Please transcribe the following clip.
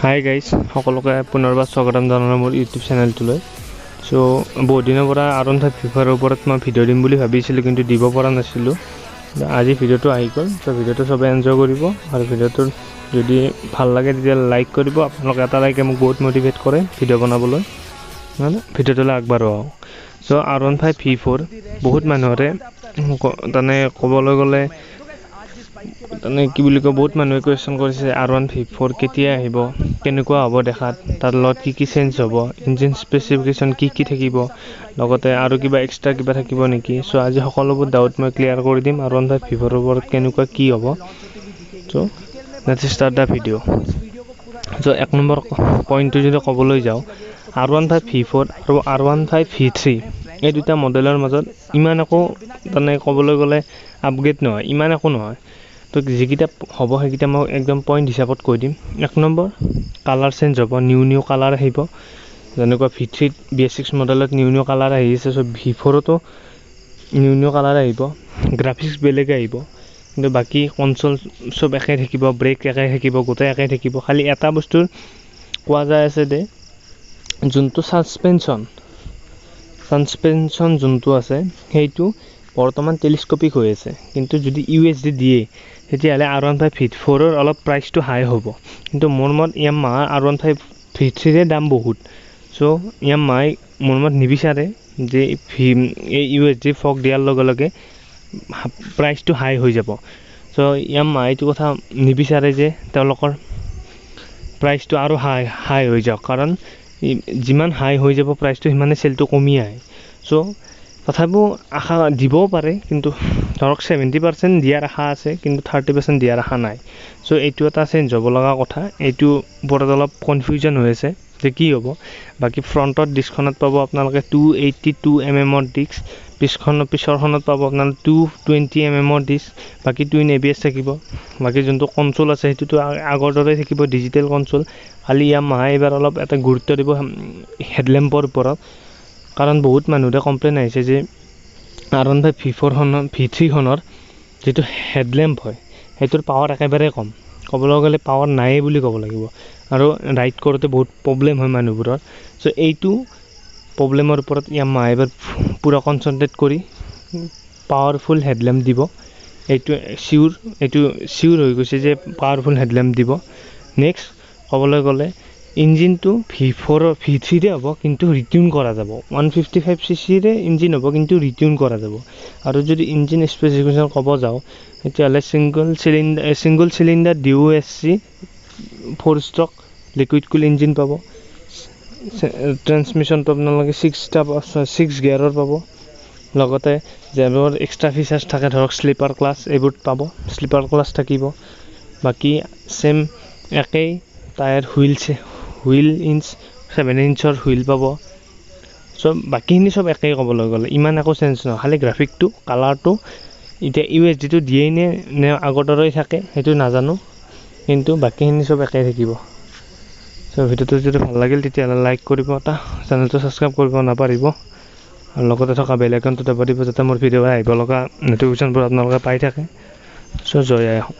Hi guys, সকলোকে পুনৰবাৰ স্বাগতম জনালোঁ মোৰ ইউটিউব চেনেলটোলৈ। চ' বহুত দিনৰ পৰা R15 ফিফাৰ ওপৰত মই ভিডিঅ' দিম বুলি ভাবিছিলোঁ, কিন্তু দিব পৰা নাছিলোঁ। আজি ভিডিঅ'টো আহি গ'ল, চ' ভিডিঅ'টো চবে এনজয় কৰিব আৰু ভিডিঅ'টো যদি ভাল লাগে তেতিয়া লাইক কৰিব। আপোনালোকে এটা লাইকে মোক বহুত মটিভেট কৰে ভিডিঅ' বনাবলৈ, মানে ভিডিঅ'টোলৈ আগবাঢ়ো। চ' R15 V4 বহুত মানুহৰে তাৰমানে ক'বলৈ গ'লে তাৰমানে কি বুলি কয়, বহুত মানুহে কুৱেশ্যন কৰিছে R15 V4 কেতিয়া আহিব, কেনেকুৱা হ'ব দেখাত, তাৰ লগত কি কি চেঞ্জ হ'ব, ইঞ্জিন স্পেচিফিকেশ্যন কি কি থাকিব, লগতে আৰু কিবা এক্সট্ৰা কিবা থাকিব নেকি। চ' আজি সকলোবোৰ ডাউট মই ক্লিয়াৰ কৰি দিম R15 V4 ওপৰত কেনেকুৱা কি হ'ব। চ' লেটছ ষ্টাৰ্ট দ্য ভিডিঅ'। চ' এক নম্বৰ পইণ্টটো যদি ক'বলৈ যাওঁ, R15 V4 আৰু R15 V3 এই দুটা মডেলৰ মাজত ইমান একো তাৰমানে ক'বলৈ গ'লে আপগ্ৰেড নহয়, ইমান একো নহয়। তো যিকেইটা হ'ব সেইকেইটা মই একদম পইণ্ট হিচাপত কৈ দিম। এক নম্বৰ, কালাৰ চেঞ্জ হ'ব, নিউ কালাৰ আহিব। যেনেকুৱা V3 BS6 মডেলত নিউ কালাৰ আহিছে, চ' V4তো নিউ কালাৰ আহিব, গ্ৰাফিক্স বেলেগ আহিব, কিন্তু বাকী কনচল চব একে থাকিব, ব্ৰেক একে থাকিব, গোটেই একে থাকিব। খালি এটা বস্তুৰ কোৱা যায় আছে যে যোনটো ছাছপেনশ্যন যোনটো আছে সেইটো বৰ্তমান টেলিস্কোপিক হৈ আছে, কিন্তু যদি USD দিয়ে তেতিয়াহ'লে R15 V4ৰ অলপ প্ৰাইচটো হাই হ'ব। কিন্তু মোৰ মত ইয়ামাহাৰ R15 V3ৰে দাম বহুত, চ' ইয়ামাহাই মোৰ মত নিবিচাৰে যে এই USD ফক দিয়াৰ লগে লগে প্ৰাইচটো হাই হৈ যাব। চ' ইয়ামাহাই এইটো কথা নিবিচাৰে যে তেওঁলোকৰ প্ৰাইচটো আৰু হাই হৈ যাওক, কাৰণ যিমান হাই হৈ যাব প্ৰাইচটো সিমানে চেলটো কমি আহে। চ' তথাপিও আশা দিবও পাৰে, কিন্তু ধৰক 70% দিয়াৰ আশা আছে, কিন্তু 30% দিয়াৰ আশা নাই। চ' এইটো এটা চেঞ্জ হ'ব লগা কথা। এইটো ওপৰত অলপ কনফিউজন হৈ আছে যে কি হ'ব। বাকী ফ্ৰণ্টত ডিস্কখনত পাব আপোনালোকে 282 mm ডিস্ক, পিছৰখনত পাব আপোনালোকে 220 mm ডিস্ক, বাকী টুইন ABS থাকিব। বাকী যোনটো কনচোল আছে সেইটোতো আগৰ দৰে থাকিব, ডিজিটেল কনচোল। খালি ইয়ামাহাই এইবাৰ অলপ এটা গুৰুত্ব দিব হেডলেম্পৰ ওপৰত, কাৰণ বহুত মানুহৰে কমপ্লেইন আহিছে যে R15 V3খনৰ যিটো হেডলেম্প হয় সেইটোৰ পাৱাৰ একেবাৰে কম, ক'বলৈ গ'লে পাৱাৰ নায়েই বুলি ক'ব লাগিব, আৰু ৰাইড কৰোঁতে বহুত প্ৰব্লেম হয় মানুহবোৰৰ। চ' এইটো প্ৰব্লেমৰ ওপৰত ইয়ামাহাই এবাৰ পূৰা কনচেনট্ৰেট কৰি পাৱাৰফুল হেডলেম্প দিব। এইটো চিউৰ হৈ গৈছে যে পাৱাৰফুল হেডলেম্প দিব। নেক্সট ক'বলৈ গ'লে ইঞ্জিনটো V3ৰে হ'ব, কিন্তু ৰিটিউন কৰা যাব। 155cc ইঞ্জিন হ'ব, কিন্তু ৰিটিউন কৰা যাব। আৰু যদি ইঞ্জিন স্পেচিফিকেশ্যন ক'ব যাওঁ তেতিয়াহ'লে single cylinder DOSC 4 stroke liquid কুল ইঞ্জিন পাব। ট্ৰেন্সমিশ্যনটো আপোনালোকে 6 গিয়াৰৰ পাব। লগতে যিবোৰ এক্সট্ৰা ফিচাৰ্ছ থাকে ধৰক শ্লিপাৰ ক্লাছ এইবোৰ পাব, শ্লিপাৰ ক্লাছ থাকিব। বাকী চেম একেই টায়াৰ, হুইল ইঞ্চ 7 ইঞ্চৰ হুইল পাব। চব বাকীখিনি চব একেই ক'বলৈ গ'লে, ইমান একো চেঞ্জ নহয়। খালি গ্ৰাফিকটো, কালাৰটো এতিয়া USDটো দিয়েই নে আগৰ দৰেই থাকে সেইটো নাজানো, কিন্তু বাকীখিনি চব একেই থাকিব। চ' ভিডিঅ'টো যদি ভাল লাগিল তেতিয়াহ'লে লাইক কৰিব, এটা চেনেলটো ছাবস্ক্ৰাইব কৰিব নাপাহৰিব, আৰু লগতে থকা বেল আইকনটো দাবাই দিব, যাতে মোৰ ভিডিঅ' আহিব লগা নটিফিকেশ্যনবোৰ আপোনালোকে পাই থাকে। চ' জয় আই অসম।